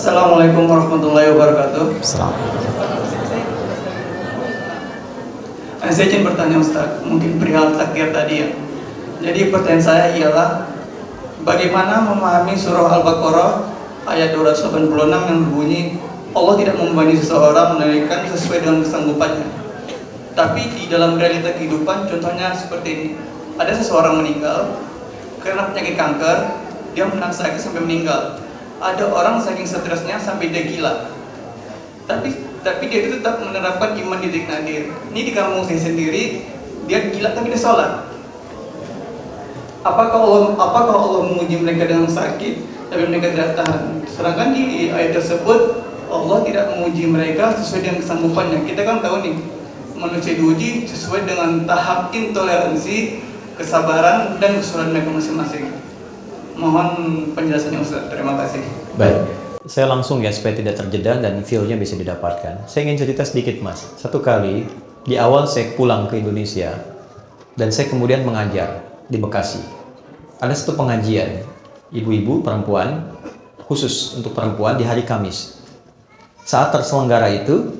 Assalamualaikum warahmatullahi wabarakatuh. Saya ingin bertanya Ustaz, mungkin perihal takdir tadi ya. Jadi pertanyaan saya ialah, bagaimana memahami surah Al-Baqarah ayat 286 yang berbunyi, Allah tidak membebani seseorang melainkan sesuai dengan kesanggupannya. Tapi di dalam realita kehidupan, contohnya seperti ini. Ada seseorang meninggal karena penyakit kanker, dia menahan sakit sampai meninggal. Ada orang saking stresnya sampai dia gila. Tapi dia itu tetap menerapkan iman di nadir. Ini di kampung saya sendiri, dia gila tapi dia sholat. Apakah Allah menguji mereka dengan sakit tapi mereka tidak tahan? Sedangkan di ayat tersebut Allah tidak menguji mereka sesuai dengan kesanggupannya. Kita kan tahu nih, manusia diuji sesuai dengan tahap intoleransi, kesabaran dan kesulitan mereka masing-masing. Mohon penjelasannya Ustaz. Terima kasih. Baik, saya langsung ya supaya tidak terjeda dan feel-nya bisa didapatkan. Saya ingin cerita sedikit Mas. Satu kali di awal saya pulang ke Indonesia dan saya kemudian mengajar di Bekasi. Ada satu pengajian ibu-ibu perempuan khusus untuk perempuan di hari Kamis. Saat terselenggara itu,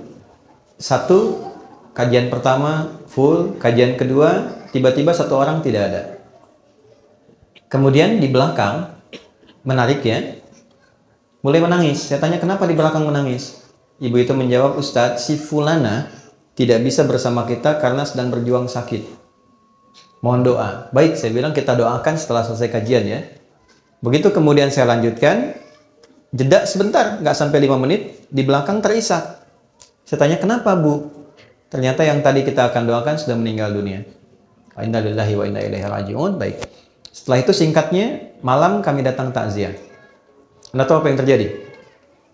satu kajian pertama full, kajian kedua tiba-tiba satu orang tidak ada. Kemudian di belakang, menarik ya, mulai menangis. Saya tanya kenapa di belakang menangis. Ibu itu menjawab, Ustadz, si Fulana tidak bisa bersama kita karena sedang berjuang sakit. Mohon doa. Baik, saya bilang kita doakan setelah selesai kajian ya. Begitu kemudian saya lanjutkan, jeda sebentar, nggak sampai 5 menit, di belakang terisak. Saya tanya kenapa Bu? Ternyata yang tadi kita akan doakan sudah meninggal dunia. Inna lillahi wa inna ilaihi raji'un. Baik. Setelah itu singkatnya, malam kami datang takziah. Anda tahu apa yang terjadi?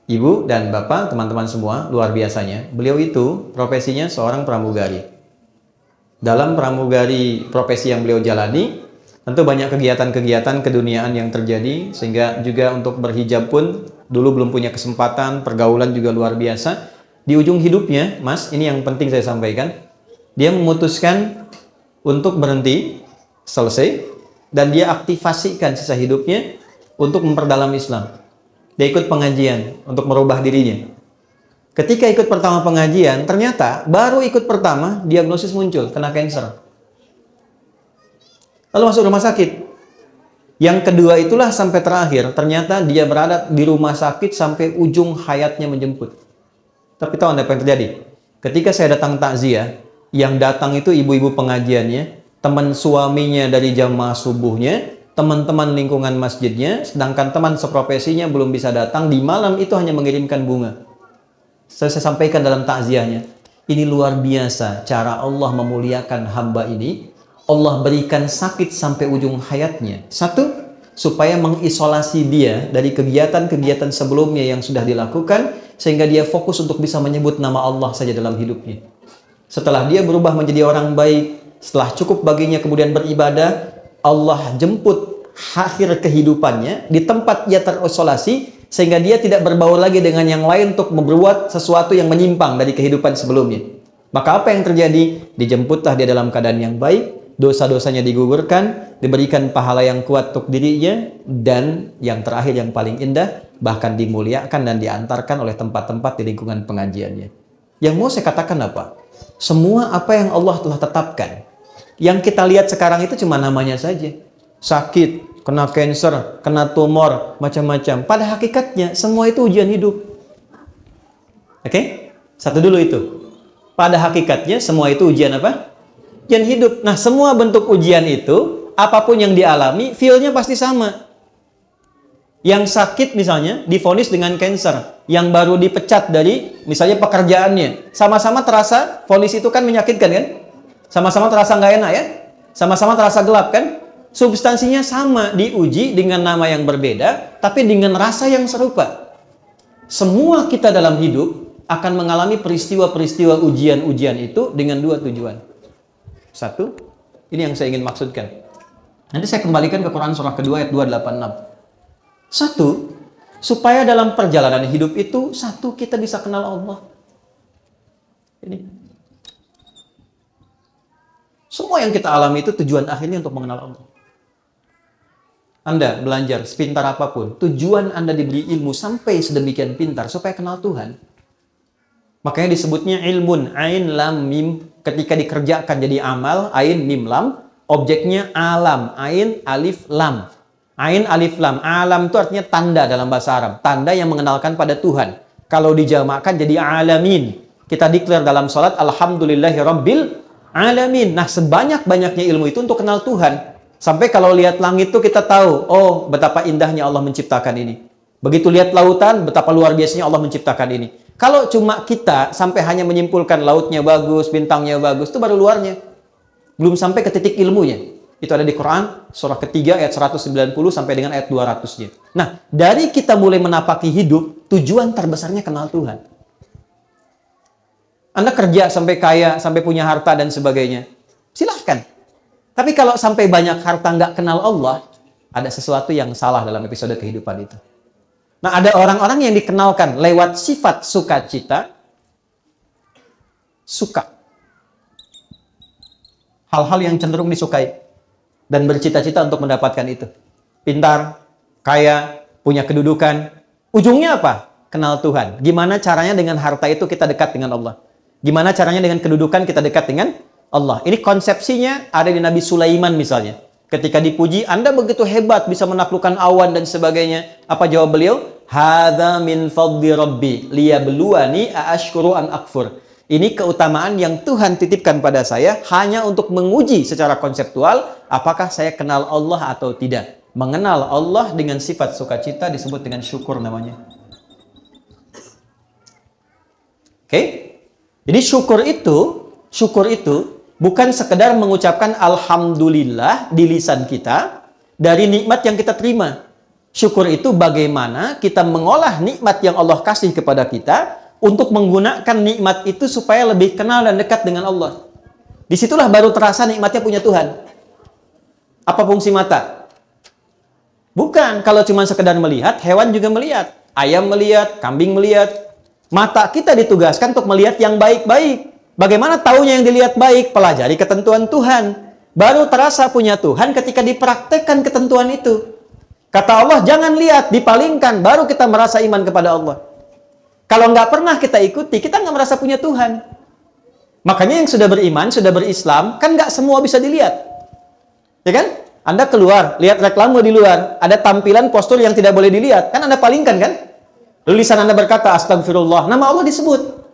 Ibu dan bapak, teman-teman semua, luar biasanya. Beliau itu profesinya seorang pramugari. Dalam pramugari profesi yang beliau jalani, tentu banyak kegiatan-kegiatan keduniaan yang terjadi, sehingga juga untuk berhijab pun dulu belum punya kesempatan, pergaulan juga luar biasa. Di ujung hidupnya, Mas, ini yang penting saya sampaikan, dia memutuskan untuk berhenti, selesai, dan dia aktifasikan sisa hidupnya untuk memperdalam Islam. Dia ikut pengajian untuk merubah dirinya. Ketika ikut pertama pengajian, ternyata baru ikut pertama diagnosis muncul, kena kanker. Lalu masuk rumah sakit. Yang kedua itulah sampai terakhir, ternyata dia berada di rumah sakit sampai ujung hayatnya menjemput. Tapi tahu Anda apa yang terjadi? Ketika saya datang takziah, yang datang itu ibu-ibu pengajiannya, teman suaminya dari jamaah subuhnya, teman-teman lingkungan masjidnya, sedangkan teman seprofesinya belum bisa datang, di malam itu hanya mengirimkan bunga. Saya sampaikan dalam takziahnya, ini luar biasa cara Allah memuliakan hamba ini. Allah berikan sakit sampai ujung hayatnya. Satu, supaya mengisolasi dia dari kegiatan-kegiatan sebelumnya yang sudah dilakukan, sehingga dia fokus untuk bisa menyebut nama Allah saja dalam hidupnya. Setelah dia berubah menjadi orang baik, setelah cukup baginya kemudian beribadah, Allah jemput akhir kehidupannya di tempat dia terisolasi, sehingga dia tidak berbaur lagi dengan yang lain untuk membuat sesuatu yang menyimpang dari kehidupan sebelumnya. Maka apa yang terjadi? Dijemputlah dia dalam keadaan yang baik, dosa-dosanya digugurkan, diberikan pahala yang kuat untuk dirinya, dan yang terakhir yang paling indah, bahkan dimuliakan dan diantarkan oleh tempat-tempat di lingkungan pengajiannya. Yang mau saya katakan apa? Semua apa yang Allah telah tetapkan, yang kita lihat sekarang itu cuma namanya saja. Sakit, kena kanker, kena tumor, macam-macam. Pada hakikatnya semua itu ujian hidup. Oke? Satu dulu itu. Pada hakikatnya semua itu ujian apa? Ujian hidup. Nah, semua bentuk ujian itu, apapun yang dialami, feel-nya pasti sama. Yang sakit misalnya divonis dengan kanker, yang baru dipecat dari misalnya pekerjaannya, sama-sama terasa vonis itu kan menyakitkan kan? Sama-sama terasa nggak enak ya? Sama-sama terasa gelap kan? Substansinya sama, diuji dengan nama yang berbeda, tapi dengan rasa yang serupa. Semua kita dalam hidup akan mengalami peristiwa-peristiwa ujian-ujian itu dengan dua tujuan. Satu, ini yang saya ingin maksudkan. Nanti saya kembalikan ke Quran surah kedua ayat 286. Satu, supaya dalam perjalanan hidup itu, satu, kita bisa kenal Allah. Ini. Semua yang kita alami itu tujuan akhirnya untuk mengenal Allah. Anda belajar sepintar apapun, tujuan Anda diberi ilmu sampai sedemikian pintar supaya kenal Tuhan. Makanya disebutnya ilmun, ain lam mim, ketika dikerjakan jadi amal, ain mim lam, objeknya alam, ain alif lam. Ain alif lam, alam itu artinya tanda dalam bahasa Arab, tanda yang mengenalkan pada Tuhan. Kalau dijamakkan jadi alamin. Kita declare dalam salat alhamdulillahi rabbil alamin. Nah, sebanyak-banyaknya ilmu itu untuk kenal Tuhan. Sampai kalau lihat langit itu kita tahu, oh betapa indahnya Allah menciptakan ini. Begitu lihat lautan, betapa luar biasanya Allah menciptakan ini. Kalau cuma kita sampai hanya menyimpulkan lautnya bagus, bintangnya bagus, itu baru luarnya. Belum sampai ke titik ilmunya. Itu ada di Quran, surah ketiga ayat 190 sampai dengan ayat 200-nya. Nah, dari kita mulai menapaki hidup, tujuan terbesarnya kenal Tuhan. Anda kerja sampai kaya, sampai punya harta dan sebagainya. Silahkan. Tapi kalau sampai banyak harta nggak kenal Allah, ada sesuatu yang salah dalam episode kehidupan itu. Nah, ada orang-orang yang dikenalkan lewat sifat sukacita, suka. Hal-hal yang cenderung disukai. Dan bercita-cita untuk mendapatkan itu. Pintar, kaya, punya kedudukan. Ujungnya apa? Kenal Tuhan. Gimana caranya dengan harta itu kita dekat dengan Allah? Gimana caranya dengan kedudukan kita dekat dengan Allah? Ini konsepsinya ada di Nabi Sulaiman misalnya. Ketika dipuji, Anda begitu hebat bisa menaklukkan awan dan sebagainya. Apa jawab beliau? Hadza min fadli rabbi liyabluwani aashkuru an akfur. Ini keutamaan yang Tuhan titipkan pada saya hanya untuk menguji secara konseptual apakah saya kenal Allah atau tidak. Mengenal Allah dengan sifat sukacita disebut dengan syukur namanya. Oke? Jadi syukur itu bukan sekedar mengucapkan alhamdulillah di lisan kita dari nikmat yang kita terima. Syukur itu bagaimana kita mengolah nikmat yang Allah kasih kepada kita untuk menggunakan nikmat itu supaya lebih kenal dan dekat dengan Allah. Disitulah baru terasa nikmatnya punya Tuhan. Apa fungsi mata? Bukan kalau cuma sekedar melihat, hewan juga melihat. Ayam melihat, kambing melihat. Mata kita ditugaskan untuk melihat yang baik-baik. Bagaimana taunya yang dilihat baik? Pelajari ketentuan Tuhan. Baru terasa punya Tuhan ketika dipraktekkan ketentuan itu. Kata Allah, jangan lihat, dipalingkan. Baru kita merasa iman kepada Allah. Kalau nggak pernah kita ikuti, kita nggak merasa punya Tuhan. Makanya yang sudah beriman, sudah berislam, kan nggak semua bisa dilihat. Ya kan? Anda keluar, lihat reklame di luar, ada tampilan postur yang tidak boleh dilihat. Kan Anda palingkan kan? Lalu lisan Anda berkata, astagfirullah, nama Allah disebut.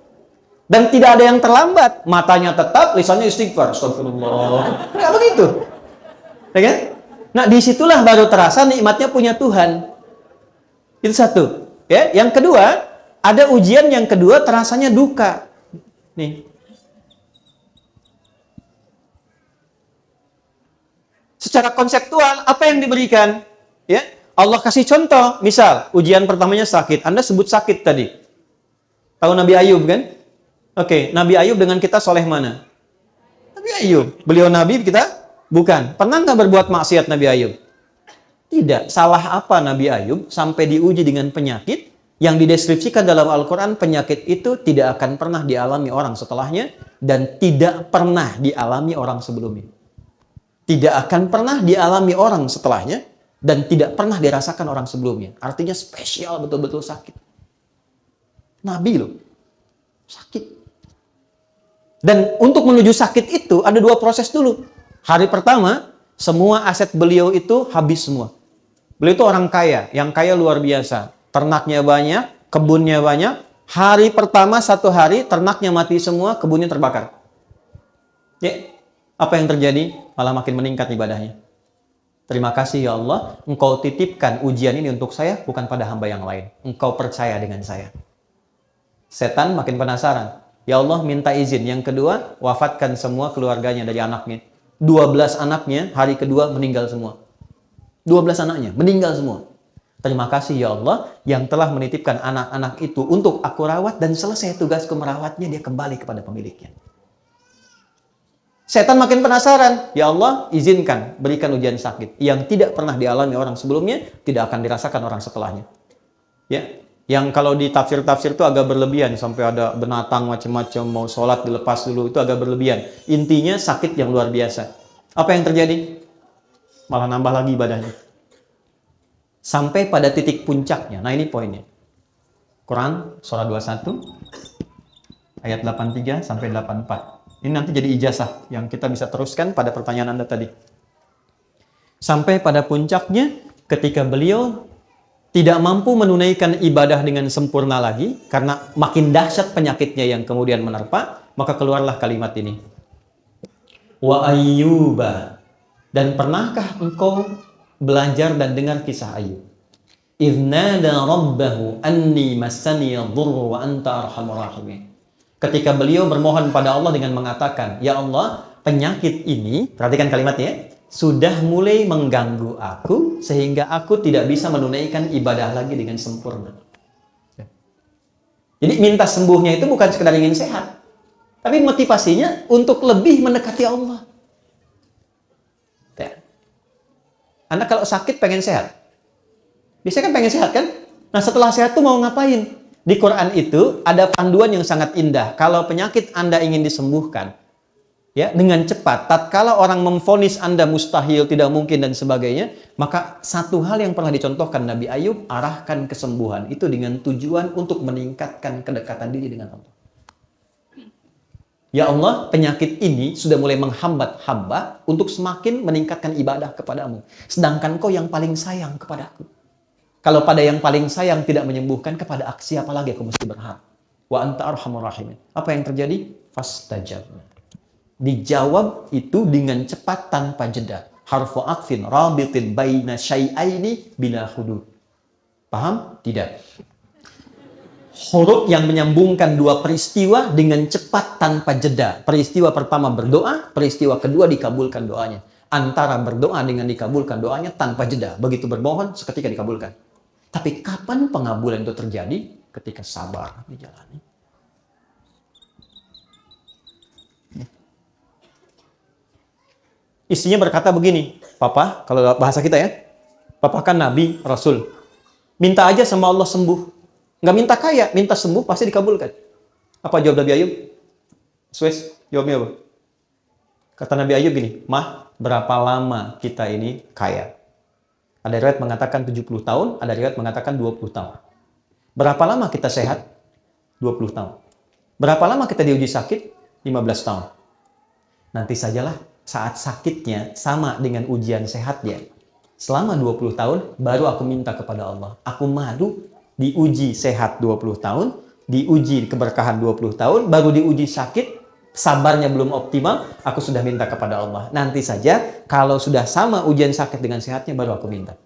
Dan tidak ada yang terlambat. Matanya tetap, lisannya istighfar. Astagfirullah. Nggak begitu. Ya kan? Nah, disitulah baru terasa nikmatnya punya Tuhan. Itu satu. Ya, yang kedua, ada ujian yang kedua terasanya duka. Nih. Secara konseptual, apa yang diberikan? Ya, Allah kasih contoh. Misal, ujian pertamanya sakit. Anda sebut sakit tadi. Tahu Nabi Ayub kan? Oke, Nabi Ayub dengan kita soleh mana? Nabi Ayub. Beliau Nabi, kita bukan. Pernah nggak berbuat maksiat Nabi Ayub? Tidak. Salah apa Nabi Ayub sampai diuji dengan penyakit yang dideskripsikan dalam Al-Quran? Penyakit itu tidak akan pernah dialami orang setelahnya dan tidak pernah dialami orang sebelumnya. Tidak akan pernah dialami orang setelahnya dan tidak pernah dirasakan orang sebelumnya. Artinya spesial, betul-betul sakit. Nabi loh, sakit. Dan untuk menuju sakit itu ada dua proses dulu. Hari pertama, semua aset beliau itu habis semua. Beliau itu orang kaya, yang kaya luar biasa. Ternaknya banyak, kebunnya banyak. Hari pertama, satu hari, ternaknya mati semua, kebunnya terbakar. Ya, apa yang terjadi? Malah makin meningkat ibadahnya. Terima kasih ya Allah, Engkau titipkan ujian ini untuk saya, bukan pada hamba yang lain. Engkau percaya dengan saya. Setan makin penasaran. Ya Allah, minta izin. Yang kedua, wafatkan semua keluarganya dari anaknya. 12 anaknya, hari kedua meninggal semua. 12 anaknya, meninggal semua. Terima kasih ya Allah, yang telah menitipkan anak-anak itu untuk aku rawat, dan selesai tugasku merawatnya, dia kembali kepada pemiliknya. Setan makin penasaran. Ya Allah, izinkan, berikan ujian sakit. Yang tidak pernah dialami orang sebelumnya, tidak akan dirasakan orang setelahnya. Ya, yang kalau di tafsir-tafsir itu agak berlebihan. Sampai ada binatang macam-macam, mau sholat dilepas dulu, itu agak berlebihan. Intinya sakit yang luar biasa. Apa yang terjadi? Malah nambah lagi ibadahnya. sampai pada titik puncaknya. Nah, ini poinnya. Quran surah 21 ayat 83 sampai 84. Ini nanti jadi ijazah yang kita bisa teruskan pada pertanyaan Anda tadi. Sampai pada puncaknya ketika beliau tidak mampu menunaikan ibadah dengan sempurna lagi karena makin dahsyat penyakitnya yang kemudian menerpa, maka keluarlah kalimat ini. Wa Ayyuba, dan pernahkah engkau belajar dan dengar kisah Ayub? Idznada rabbahu anni massani yadhurru wa anta arhamur rahimin. Ketika beliau bermohon pada Allah dengan mengatakan, "Ya Allah, penyakit ini," perhatikan kalimatnya, "sudah mulai mengganggu aku sehingga aku tidak bisa menunaikan ibadah lagi dengan sempurna." Jadi minta sembuhnya itu bukan sekedar ingin sehat, tapi motivasinya untuk lebih mendekati Allah. Anda kalau sakit pengen sehat, biasanya kan pengen sehat kan? Nah, setelah sehat tuh mau ngapain? Di Quran itu ada panduan yang sangat indah. Kalau penyakit Anda ingin disembuhkan, ya, dengan cepat, tatkala orang memvonis Anda mustahil, tidak mungkin dan sebagainya, maka satu hal yang pernah dicontohkan Nabi Ayub, arahkan kesembuhan itu dengan tujuan untuk meningkatkan kedekatan diri dengan Allah. Ya Allah, penyakit ini sudah mulai menghambat hamba untuk semakin meningkatkan ibadah kepadamu. Sedangkan kau yang paling sayang kepadaku. Kalau pada yang paling sayang tidak menyembuhkan, kepada siapa lagi aku mesti berharap? Wa anta arhamur rahimin. Apa yang terjadi? Fastajabna. Dijawab itu dengan cepat tanpa jeda. Harfu aqfin rabitin baina syai'aini bila hudud. Paham? Tidak. Huruf yang menyambungkan dua peristiwa dengan cepat tanpa jeda. Peristiwa pertama berdoa, peristiwa kedua dikabulkan doanya. Antara berdoa dengan dikabulkan doanya tanpa jeda. Begitu bermohon, seketika dikabulkan. Tapi kapan pengabulan itu terjadi? Ketika sabar dijalani. Istrinya berkata begini, "Papa," kalau bahasa kita ya, "Papa kan Nabi, Rasul. Minta aja sama Allah sembuh. Nggak minta kaya, minta sembuh, pasti dikabulkan." Apa jawab Nabi Ayub? Sues, jawabnya apa? Kata Nabi Ayub gini, "Mah, berapa lama kita ini kaya?" Ada riwayat mengatakan 70 tahun, ada riwayat mengatakan 20 tahun. Berapa lama kita sehat? 20 tahun. Berapa lama kita diuji sakit? 15 tahun. Nanti sajalah saat sakitnya sama dengan ujian sehatnya. Selama 20 tahun, baru aku minta kepada Allah. Aku malu diuji sehat 20 tahun, diuji keberkahan 20 tahun, baru diuji sakit, sabarnya belum optimal, aku sudah minta kepada Allah. Nanti saja, kalau sudah sama ujian sakit dengan sehatnya, baru aku minta.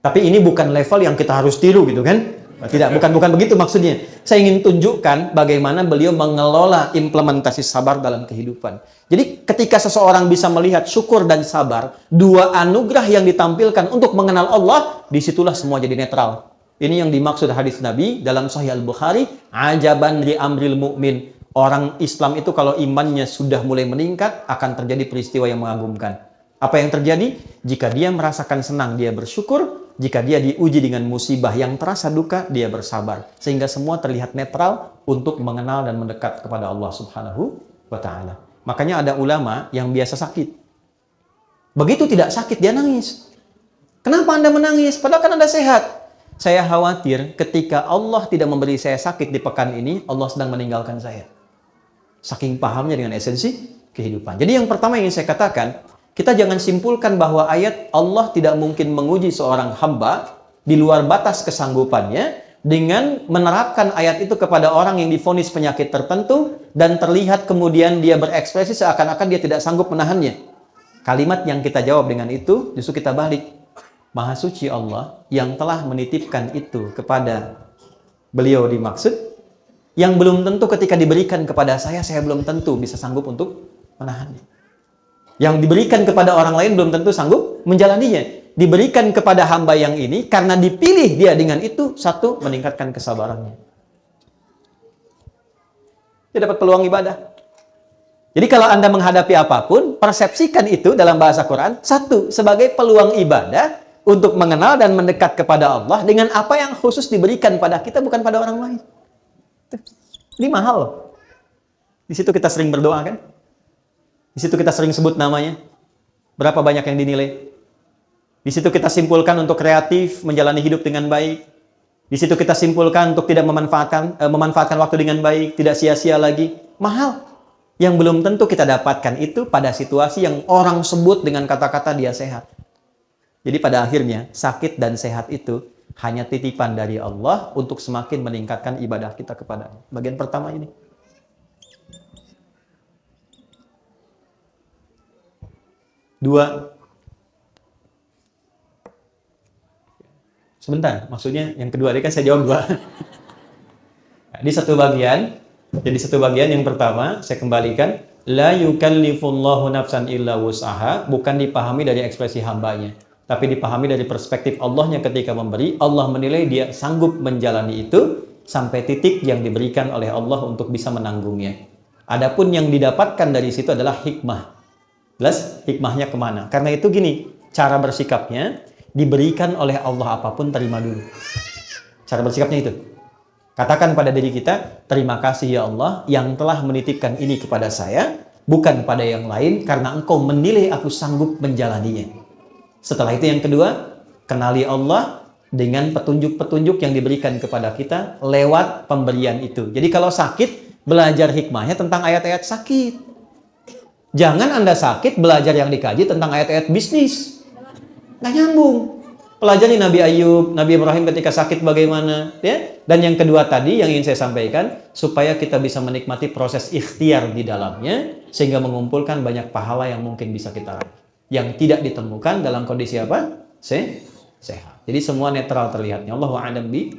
Tapi ini bukan level yang kita harus tiru gitu kan? Tidak, bukan begitu maksudnya. Saya ingin tunjukkan bagaimana beliau mengelola implementasi sabar dalam kehidupan. Jadi ketika seseorang bisa melihat syukur dan sabar, dua anugerah yang ditampilkan untuk mengenal Allah, disitulah semua jadi netral. Ini yang dimaksud hadis Nabi dalam Sahih Al-Bukhari, ajaban li amril mu'min. Orang Islam itu kalau imannya sudah mulai meningkat, akan terjadi peristiwa yang mengagumkan. Apa yang terjadi? Jika dia merasakan senang, dia bersyukur. Jika dia diuji dengan musibah yang terasa duka, dia bersabar. Sehingga semua terlihat netral untuk mengenal dan mendekat kepada Allah Subhanahu wa Ta'ala. Makanya ada ulama yang biasa sakit. Begitu tidak sakit, dia nangis. Kenapa Anda menangis? Padahal kan Anda sehat. Saya khawatir ketika Allah tidak memberi saya sakit di pekan ini, Allah sedang meninggalkan saya. Saking pahamnya dengan esensi kehidupan. Jadi yang pertama yang ingin saya katakan, kita jangan simpulkan bahwa ayat Allah tidak mungkin menguji seorang hamba di luar batas kesanggupannya dengan menerapkan ayat itu kepada orang yang divonis penyakit tertentu dan terlihat kemudian dia berekspresi seakan-akan dia tidak sanggup menahannya. Kalimat yang kita jawab dengan itu justru kita balik. Maha suci Allah yang telah menitipkan itu kepada beliau dimaksud, yang belum tentu ketika diberikan kepada saya belum tentu bisa sanggup untuk menahannya. Yang diberikan kepada orang lain belum tentu sanggup menjalaninya. Diberikan kepada hamba yang ini karena dipilih dia dengan itu, satu, meningkatkan kesabarannya. Dia dapat peluang ibadah. Jadi kalau Anda menghadapi apapun, persepsikan itu dalam bahasa Quran, satu, sebagai peluang ibadah untuk mengenal dan mendekat kepada Allah dengan apa yang khusus diberikan pada kita, bukan pada orang lain. Ini mahal. Di situ kita sering berdoa kan? Di situ kita sering sebut namanya. Berapa banyak yang dinilai? Di situ kita simpulkan untuk kreatif, menjalani hidup dengan baik. Di situ kita simpulkan untuk tidak memanfaatkan waktu dengan baik, tidak sia-sia lagi. Mahal. Yang belum tentu kita dapatkan itu pada situasi yang orang sebut dengan kata-kata dia sehat. Jadi pada akhirnya, sakit dan sehat itu hanya titipan dari Allah untuk semakin meningkatkan ibadah kita kepada-Nya. Bagian pertama ini. Dua. Sebentar, maksudnya yang kedua, tadi kan saya jawab dua. Di satu bagian, jadi satu bagian yang pertama, saya kembalikan. La yukallifullahu nafsan illa wus'aha, bukan dipahami dari ekspresi hambanya, tapi dipahami dari perspektif Allahnya ketika memberi. Allah menilai dia sanggup menjalani itu sampai titik yang diberikan oleh Allah untuk bisa menanggungnya. Adapun yang didapatkan dari situ adalah hikmah. Jelas hikmahnya kemana? Karena itu gini, cara bersikapnya diberikan oleh Allah apapun terima dulu. Cara bersikapnya itu. Katakan pada diri kita, terima kasih ya Allah yang telah menitipkan ini kepada saya, bukan pada yang lain, karena Engkau menilai aku sanggup menjalaninya. Setelah itu yang kedua, kenali Allah dengan petunjuk-petunjuk yang diberikan kepada kita lewat pemberian itu. Jadi kalau sakit, belajar hikmahnya tentang ayat-ayat sakit. Jangan Anda sakit, belajar yang dikaji tentang ayat-ayat bisnis. Nggak nyambung. Pelajari Nabi Ayub, Nabi Ibrahim ketika sakit bagaimana, ya. Dan yang kedua tadi yang ingin saya sampaikan, supaya kita bisa menikmati proses ikhtiar di dalamnya, sehingga mengumpulkan banyak pahala yang mungkin bisa kita raih, yang tidak ditemukan dalam kondisi apa? Sehat. Jadi semua netral terlihatnya. Allahu a'lam bi